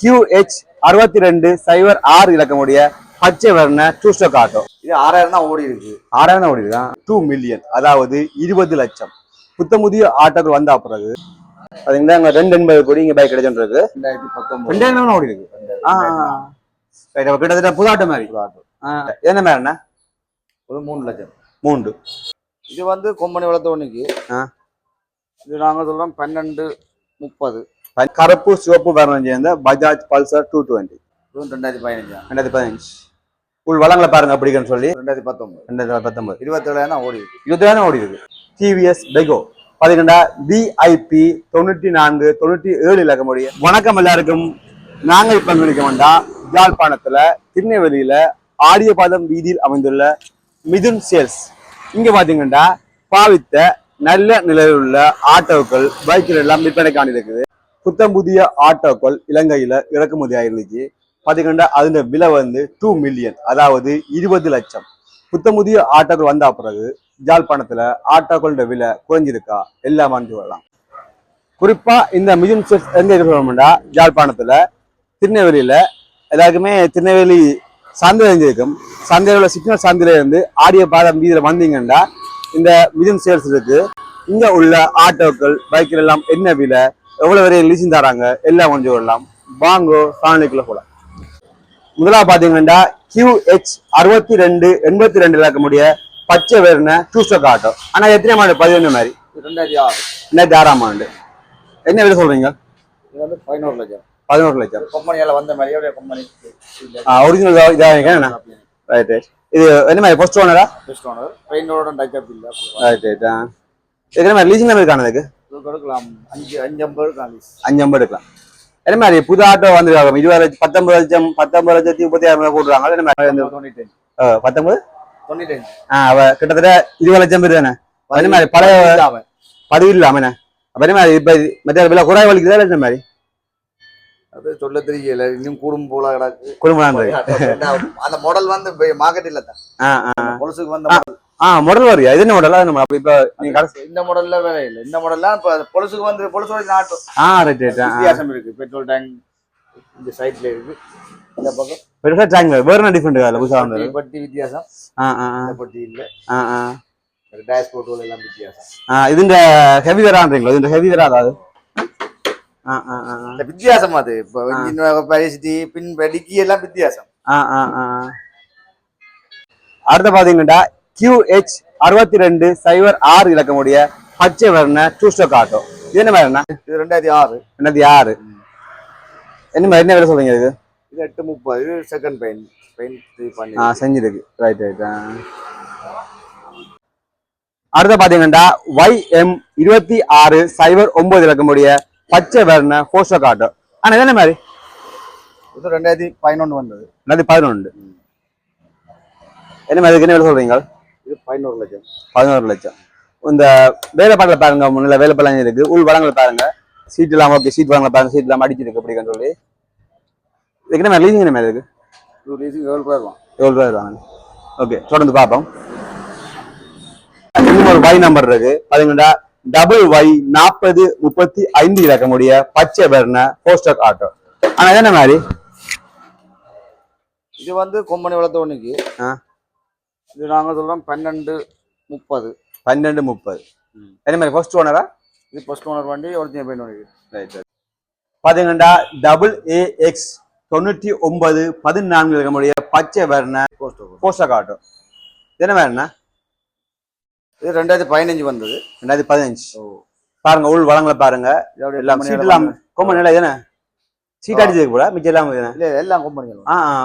QH6206 இலக்கமுடைய பச்சை வர்ண two stroke auto. இது 6000 தான் ஓடி இருக்கு. 6000 தான் ஓடி இருக்கா? 2 மில்லியன், அதாவது 20 லட்சம். புத்தமுதிய ஆட்டோக்கள் வந்தா பிறகு பாத்தீங்கன்னா அங்க 280 கோடி இங்க பைக் கிடைச்சுட்டு இருக்கு. 2019 2000 ஓடி இருக்கு. கிட்டத்தட்ட புதாட்டோ மாதிரி. என்ன மாதிரி என்ன? ஒரு 3 லட்சம். 3. இது வந்து கொம்பனி வளர்த்தவனுக்கு இது நாங்க சொல்றோம் 1230. கருப்பு சிவப்பு வர்ணம் சேர்ந்த பஜாஜ் பல்சர் 220. 2015. உள் வளங்களை பாருங்க அப்படிங்கன்னு சொல்லி 2019 27 ஓடி இருக்கு. 27 ஓடி இருக்கு. டிவிஎஸ் பெகோ பாத்தீங்கன்னா VIP 9497 இலக்கமுடைய. வணக்கம் எல்லாருக்கும். நாங்க இப்ப நினைக்க வேண்டாம் யாழ்ப்பாணத்துல திருநெல்வேலியில ஆடியபாதம் வீதியில் அமைந்துள்ள மிதுன் சேல்ஸ். இங்க பாத்தீங்கன்னா பாவித்த நல்ல நிலையில் உள்ள ஆட்டோக்கள் பைக்கில் எல்லாம் விற்பனைக்கான இருக்குது. புத்தம் புதிய ஆட்டோக்கள் இலங்கையில இறக்குமதி ஆயிருந்துச்சு. பாத்தீங்கன்னா அதோட விலை வந்து 2 மில்லியன், அதாவது 20 லட்சம். புத்தம் புதிய ஆட்டோக்கள் வந்தா பிறகு யாழ்ப்பாணத்துல ஆட்டோக்களோட விலை குறைஞ்சிருக்கா எல்லாம் சொல்லலாம். குறிப்பா இந்த மிதுன் சேல்ஸ் எங்க சொல்லணும்னா யாழ்ப்பாணத்துல திருநெல்வேலியில எல்லாருக்குமே திருநெல்வேலி சந்தை இருக்கும். சந்தையில சிக்னல் சந்தையில இருந்து ஆடிய பாதம் வீதியில வந்தீங்கன்னா இந்த மிதுன் சேல்ஸ் இருக்கு. இங்க உள்ள ஆட்டோக்கள் பைக்கில் எல்லாம் என்ன விலை, எவ்வளவு வரையும் லீசிங் தராங்க எல்லாம் கொஞ்சம் சொல்லலாம். வாங்கோ காணொளிக்குள்ள போலாம். முதலாவது பாத்தீங்கன்னா QH6282 இலக்கமுடைய பச்சை வர்ண டூ ஸ்டோக் ஆட்டோ. ஆனா எத்தனை ஆண்டு? 11 மாதிரி. 2006 ஆண்டு. என்ன விலை சொல்றீங்க? இது வந்து 11 லட்சம். 11 லட்சம். கம்பெனியால வந்த மாதிரியே கம்பெனி ஒரிஜினல் இதாக. Right right. இது என்ன மாதிரி ஃபர்ஸ்ட் ஓனரா? First owner. பெயிண்டோட டச் அப் இல்ல. ரைட் ரைட். எத்தனை மாதிரி லீசிங் நம்பர் காணதுக்கு? இது கொடுக்கலாம். 550 காலிஸ். 550 எடுக்கலாம். என்ன மாதிரி புது ஆட்டோ வந்துருக்காங்க? 20 லட்சம் 19 லட்சம் 19,36,000 போட்டுருக்காங்க. என்ன மாதிரி 19 அவ கிட்டத்தட்ட 20 லட்சம் பேர் தானே. அதே மாதிரி பழைய பதிவு இல்லாம அப்ப என்ன மாதிரி இப்ப மற்ற விலை குறை வலிக்குதா இல்லை மாதிரி? அது சொல்ல தெரியல. இன்னும் கூடும் போல கிடக்கு. குடும்பம் அந்த மாடல் வந்து மார்க்கெட் இல்ல தான். பொலிசுக்கு வந்த மாடல் வரையா? இது என்ன மாடலா? நம்ம அப்ப இப்ப நீங்க இந்த மாடல்ல வேற இல்ல. இந்த மாடல்லாம் இப்ப பொலிசுக்கு வந்து பொலிசோட ஆட்டோ. Right right. வித்தியாசம் இருக்கு. பெட்ரோல் டேங்க் இந்த சைடுல இருக்கு. இந்த பக்கம் பெருசா டேங்க் வேற என்ன டிஃபரெண்ட் கால புதுசா வந்து பட்டி வித்தியாசம். இந்த பட்டி இல்ல. டேஷ்போர்ட் எல்லாம் வித்தியாசம். இதுங்க ஹெவி வரான்றீங்களா? இது ஹெவி வராது. வித்தியாசம் அது. இப்ப பரிசிட்டி பின் டிக்கி எல்லாம் வித்தியாசம். அடுத்த பாத்தீங்கன்னா QH6206 இலக்கமுடைய பச்சை வர்ண டூ ஸ்டோக் ஆட்டோ. இது என்ன மாதிரி? இது 2006. 2006. என்ன மாதிரி என்ன விலை சொல்றீங்க? இது 830. செகண்ட் பெயிண்ட் பண்ணி செஞ்சிருக்கு. Right right. அடுத்த பாத்தீங்கன்னா YM2609 இலக்கமுடைய பச்சை வர்ண ஃபோர் ஸ்டோக் ஆட்டோ. ஆனா இது என்ன மாதிரி? இது 2011 வந்தது. 2011. என்ன மாதிரி? என்ன விலை சொல்றீங்க? இது 11 லட்சம். 11 லட்சம். இந்த வேலைப்பாடுல பாருங்க, முன்னில வேலைப்பாடு இருக்கு. உள் வளங்களை பாருங்க. சீட் இல்லாம ஓகே, சீட் வளங்களை பாருங்க. சீட் இல்லாம அடிச்சிருக்கு அப்படின்னு சொல்லி. இதுக்கு என்ன லீசிங் என்ன மாதிரி இருக்கு? இது லீசிங் 7 ரூபாய் வாங்க. 7 ரூபாய் வாங்க. ஓகே, தொடர்ந்து பார்ப்போம். இன்னும் ஒரு Y நம்பர் இருக்கு. பாத்தீங்கன்னா WY4035 இலக்கமுடைய பச்சை வர்ண ஃபோர் ஸ்டோக் ஆட்டோ. ஆனா இது என்ன மாதிரி? இது வந்து கொம்பனி வளர்த்தவனுக்கு இது நாங்க சொல்றோம் 1230. 1230. என்ன மாதிரி? ஃபர்ஸ்ட் ஓனரா? இது ஃபர்ஸ்ட் ஓனர் வண்டி. ஒரிஜினல் பெயிண்ட் வண்டி. ரைட். பாத்தீங்கன்னா AA9914 இலக்கமுடைய பச்சை வர்ண ஃபோர் ஸ்டோக் ஆட்டோ. என்ன மாதிரி? இது 2015 வந்தது. 2015. பாருங்க உள் வளங்களை பாருங்க. எல்லாம் சீட் எல்லாம் கொம்பன் இல்லை. என்ன சீட் அடிச்சதுக்கு கூட மிச்சம் எல்லாம் இல்ல எல்லாம் கொம்பனிகள்.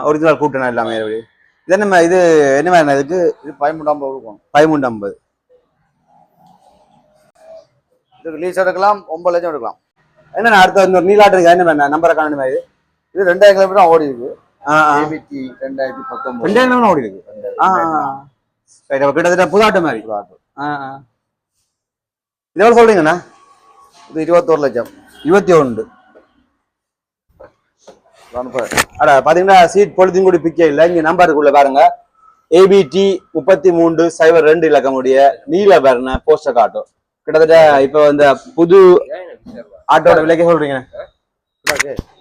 ஒரிஜினல் கூட்டணும் எல்லாமே. இது என்ன இது என்ன மாதிரி? இதுக்கு இது 1350 இருக்கும். 1350. இதுக்கு லீஸ் எடுக்கலாம். 9 லட்சம் எடுக்கலாம். என்ன அடுத்த இன்னொரு நீலாட்டு இருக்கு. என்ன வேணா நம்பரை காணணும் மாதிரி? இது 2000 கிலோமீட்டர் தான் ஓடி இருக்கு. ABT 2019. 2000 ஓடி இருக்கு. கிட்டத்தட்ட புதாட்டோ மாதிரி. இது எவ்வளவு சொல்றீங்கண்ணா? இது 21 லட்சம். 21. அட பாத்தீங்கன்னா சீட் பொழுதும் கூட பிக்க இல்லை. இங்க நம்பருக்குள்ள பாருங்க. ABT 3302 இலக்கமுடைய நீல வர்ண போஸ்டர் ஆட்டோ. கிட்டத்தட்ட இப்ப இந்த புது ஆட்டோட விலைக்கு சொல்றீங்க?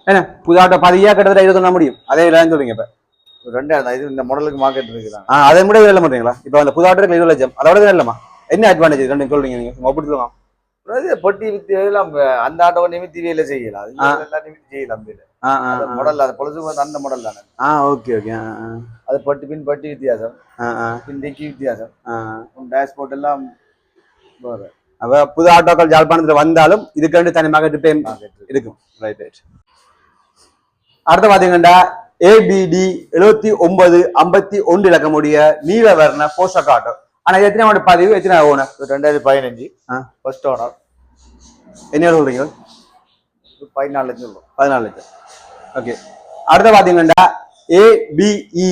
என்ன புது ஆட்டோ பதியா கிட்டத்தட்ட 21 முடியும் அதே விலைன்னு சொல்றீங்க இப்ப 2000 இது இந்த மாடலுக்கு மார்க்கெட் இருக்குதான். அதை விட வேலை பண்றீங்களா இப்ப அந்த புது ஆட்டோ 20 லட்சம் அதோட இல்லமா என்ன அட்வான்டேஜ் ரெண்டு சொல்றீங்க நீங்க அப்படி சொல்லுவாங்க பொட்டி வித்து எல்லாம் அந்த ஆட்டோவை நிமித்தி வேலை செய்யலாம் எல்லாம் நிமித்தி செய்யலாம் மாடல் அது பொழுது அந்த மாடல் தானே. ஓகே ஓகே அது பட்டி வித்தியாசம் பின் டிக்கி வித்தியாசம் டேஷ்போர்ட் எல்லாம் வேறு. அப்ப புது ஆட்டோக்கள் யாழ்ப்பாணத்துல வந்தாலும் இதுக்கு தனி மார்க்கெட் டைம் இருக்கும். Right right. அடுத்து பாத்தீங்கன்னா ABD 7951 இலக்கமுடைய நீல வர்ண போஷக் ஆட்டோ. ஆனா எத்தனை ஆண்டு பதிவு எத்தனை ஓனர்? 2015 first owner. என்ன சொல்றீங்க? 14 லட்சம் சொல்றோம். 14 லட்சம். ஓகே. அடுத்து பாத்தீங்கன்னா ABE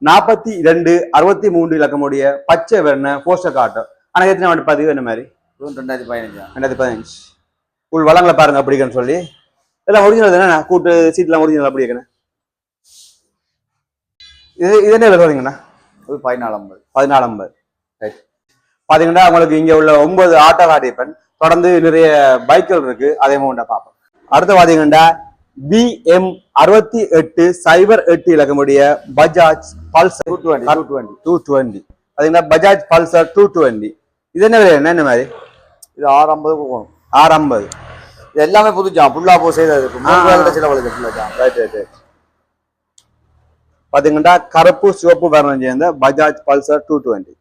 4263 இலக்கமுடைய பச்சை வர்ண போஷக் ஆட்டோ. ஆனா எத்தனை ஆண்டு பதிவு என்ன மாதிரி? 2015. உள் வளங்களை பாருங்க அப்படிங்கன்னு சொல்லி இதெல்லாம் ஒரிஜினல் தானே கூட்டு சீட்லாம் ஒரிஜினல் அப்படி இருக்கணும். இது என்ன சொல்றீங்கண்ணா? 1450. ரைட். பாத்தீங்கன்னா உங்களுக்கு இங்க உள்ள 9 ஆட்டோ காட்டிப்பன் தொடர்ந்து நிறைய பைக்குகள் இருக்கு அதே மாதிரி பார்ப்போம். அடுத்து பாத்தீங்கன்னா BM 6808 இலக்கமுடைய பஜாஜ் பல்சர் 220. பாத்தீங்கன்னா பஜாஜ் பல்சர் 220 இது என்ன விலை என்ன மாதிரி? இது 650 போகும். 650 இது எல்லாமே புதுச்சா ஃபுல்லா போ செய்தது பாத்தீங்கன்னா கருப்பு சிவப்பு வர்ணம் சேர்ந்த பஜாஜ் பல்சர் 220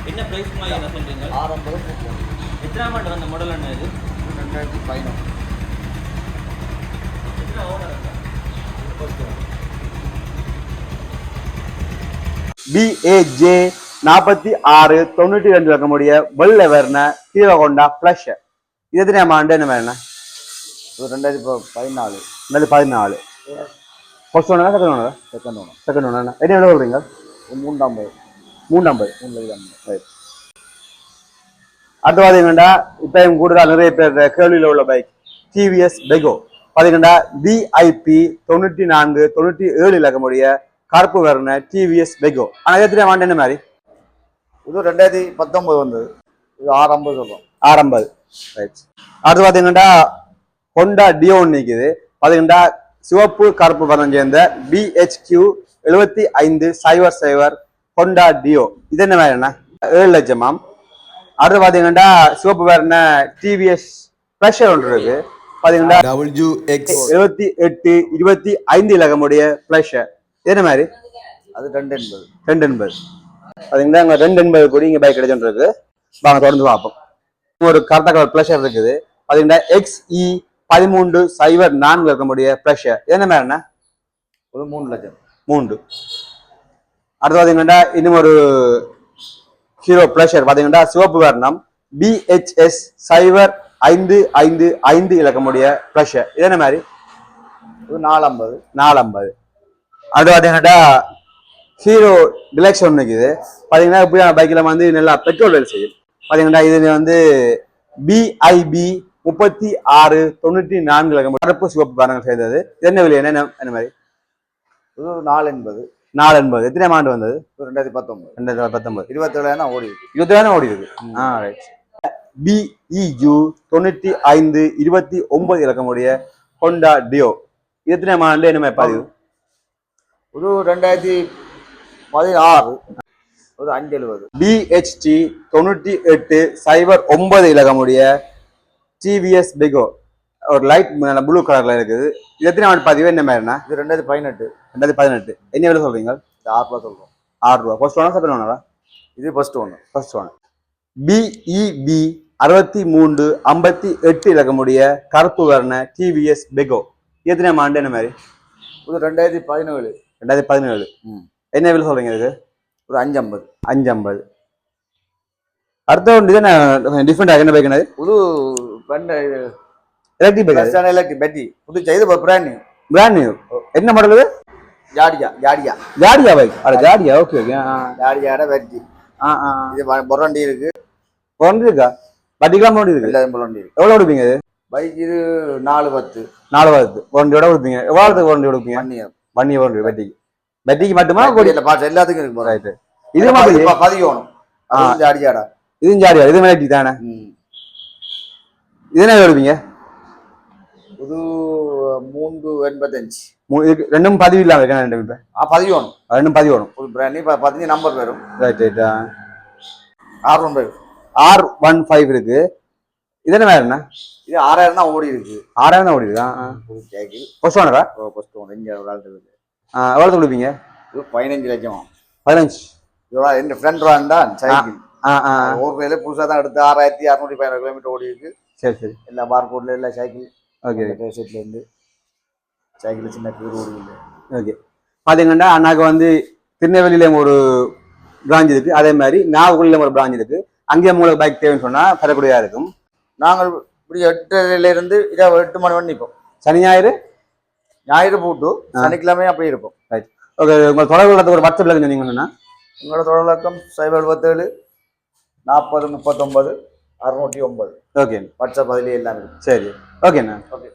என்ன பிரைஸ் என்ன சொல்றீங்க? 650. எத்தனை ஆண்டு வந்த மாடல் என்ன இது? 2015. எத்தனை ஓனர்? BAJ 4692 இலக்கமுடைய வெள்ளை வர்ண ஹீரோ ஹோண்டா பிளஷ் இது எத்தனை ஆண்டு என்ன வேணா? 2014. 2014. ஃபர்ஸ்ட் ஓனரா செகண்ட் ஓனரா? Second owner. என்ன எவ்வளவு சொல்றீங்க? 350. ரைட். அடுத்து பாத்தீங்கன்னா இப்பயும் கூடுதல் நிறைய பேர் கேள்வியில் உள்ள பைக் TVS பெகோ பாத்தீங்கன்னா VIP 9497 இலக்கமுடைய கருப்பு வர்ண TVS பெகோ. ஆனா எத்தனை ஆண்டு என்ன மாதிரி? இது 2019 வந்தது. இது 650 சொல்றோம். 650. ரைட். அடுத்து பாத்தீங்கன்னா ஹோண்டா டியோ நிக்குது பாத்தீங்கன்னா சிவப்பு கருப்பு வர்ணம் சேர்ந்த BHQ 7500 ஹோண்டா டியோ இது என்ன வேறுண்ணா? 7 லட்சமாம். அடுத்து பாத்தீங்கன்னா சிவப்பு வர்ண TVS பிளஷர் ஒன்று இருக்கு பாத்தீங்கன்னா WX 7825 இலக்கமுடைய பிளஷர் என்ன மாதிரி? அது 280. 280. பாத்தீங்கன்னா அங்க 280 கூட இங்க பைக் கிடைச்சுட்டு இருக்கு. வாங்க தொடர்ந்து பார்ப்போம். ஒரு கரெக்டா கலர் பிளஷர் இருக்குது பாத்தீங்கன்னா XE 1304 இருக்கக்கூடிய பிளஷர் என்ன மாதிரிண்ணா? ஒரு 3 லட்சம். 3. அடுத்து பாத்தீங்கன்னா இன்னும் ஒரு ஹீரோ பிளஷர் பாத்தீங்கன்னா சிவப்பு வர்ணம் BHS 0555 இலக்கமுடைய பிளஷர் இது என்ன மாதிரி? 450. அடுத்து பாத்தீங்கன்னா ஹீரோ டிலக்ஸ் ஒன்று இருக்குது பாத்தீங்கன்னா இப்படியான பைக்ல வந்து நல்லா பெட்ரோல் வேலை செய்யும் பாத்தீங்கன்னா இது வந்து BIB 3694 இலக்கம் கருப்பு சிவப்பு பாருங்கள் செய்தது என்ன விலை என்ன என்ன மாதிரி? 480. எத்தனை ஆண்டு வந்தது? 2019. 27 ஓடி 27 ஓடி இருக்கு. ரைட். BEU 9529 இலக்கமுடைய ஹோண்டா டியோ எத்தனை ஆண்டு என்ன மாதிரி பதிவு? ஒரு 2016 ஒரு 570. BHT 9809 இலக்கமுடைய TVS பெகோ ஒரு லைட் ப்ளூ கலர்ல இருக்குது இது எத்தனை ஆண்டு பதிவு என்ன மாதிரினா? இது 2018. என்ன விலை சொல்றீங்க? 6 ரூபா சொல்றோம். 6 ரூபா. ஃபர்ஸ்ட் ஓனர் செகண்ட் ஓனரா? இது ஃபர்ஸ்ட் ஓனர். BEB 6358 இலக்கமுடைய கருப்பு வர்ண TVS பெகோ எத்தனை ஆண்டு என்ன மாதிரி? இது 2017. என்ன விலை சொல்றீங்க இதுக்கு? ஒரு 550. அடுத்த ஒன்று டிஃபரெண்ட் என்ன பைக்? புது எலக்ட்ரிக் பைக். பேட்டரி புது செய்து பிராண்ட் நியூ. என்ன மாடல் இது? ஜாடியா பைக். ஜாடியா. Okay okay. ஜாடியாட பேட்டரி. இது பொரண்டி இருக்கு. இருக்கா? பட்டிக்கலாம் போண்டி இருக்கு. எல்லாரும் பொரண்டி இருக்கு. எவ்வளவு கொடுப்பீங்க இது? பைக் இது 410. பொரண்டியோட கொடுப்பீங்க. எவ்வளவு பொரண்டி கொடுப்பீங்க? 1 இயர் பொரண்டி பேட்டரிக்கு மட்டுமா? எல்லாத்துக்கும் இருக்கு. இது மாதிரி பதிக்கணும். ஜாடியாடா. இதுவும் ஜாடியா, இது வெரைட்டி தானே. இது என்ன எடுப்பீங்க? இது 385. ரெண்டும் பதிவு இல்லாம இருக்கா? ரெண்டு இப்ப பதிவோணும், ரெண்டும் பதிவோணும். ஒரு பிராண்டி 15 நம்பர் வரும். Right right. R15 R15 இருக்கு. இது என்ன வேற? இது 6000 தான் ஓடி இருக்கு. 6000 தான் ஓடிடுதா? சைக்கிள் ஃபர்ஸ்ட் ஓனரா? First owner. இங்க ஒரு ஆள் இருக்கு. எவ்வளவு கொடுப்பீங்க? இது 15 லட்சம். 15. இதோட இந்த ஃப்ரண்ட் ரான் தான் சைக்கிள். ஒரு வேலை புதுசா தான் எடுத்து 6615 கிலோமீட்டர் ஓடி இருக்கு. சரி சரி. எல்லா பார்கோட்ல எல்லா சைக்கிள். ஓகே. செட்ல இருந்து சைக்கிள் சின்ன கீர் ஓடி இல்லை. ஓகே. பாத்தீங்கன்னா அண்ணாக்கு வந்து திருநெல்வேலியில ஒரு பிரான்ச் இருக்கு, அதே மாதிரி நாகர்கோவில ஒரு பிரான்ச் இருக்கு. அங்கேயே உங்களுக்கு பைக் தேவைன்னு சொன்னா தரக்கூடியதா இருக்கும். நாங்கள் இப்படி 8 இருந்து இரவு 8 மணி வரை நிற்போம். சனி ஞாயிறு போட்டு சனிக்கிழமை அப்படி இருக்கும். ரைட். ஓகே. உங்க தொடர்பு ஒரு வாட்ஸ்அப்ல சொன்னீங்கன்னா உங்களோட தொடர்பு 077 40 39 609. ஓகே. வாட்ஸ்அப் அதிலே எல்லாம் இருக்கு. சரி. ஓகேண்ணா. ஓகே.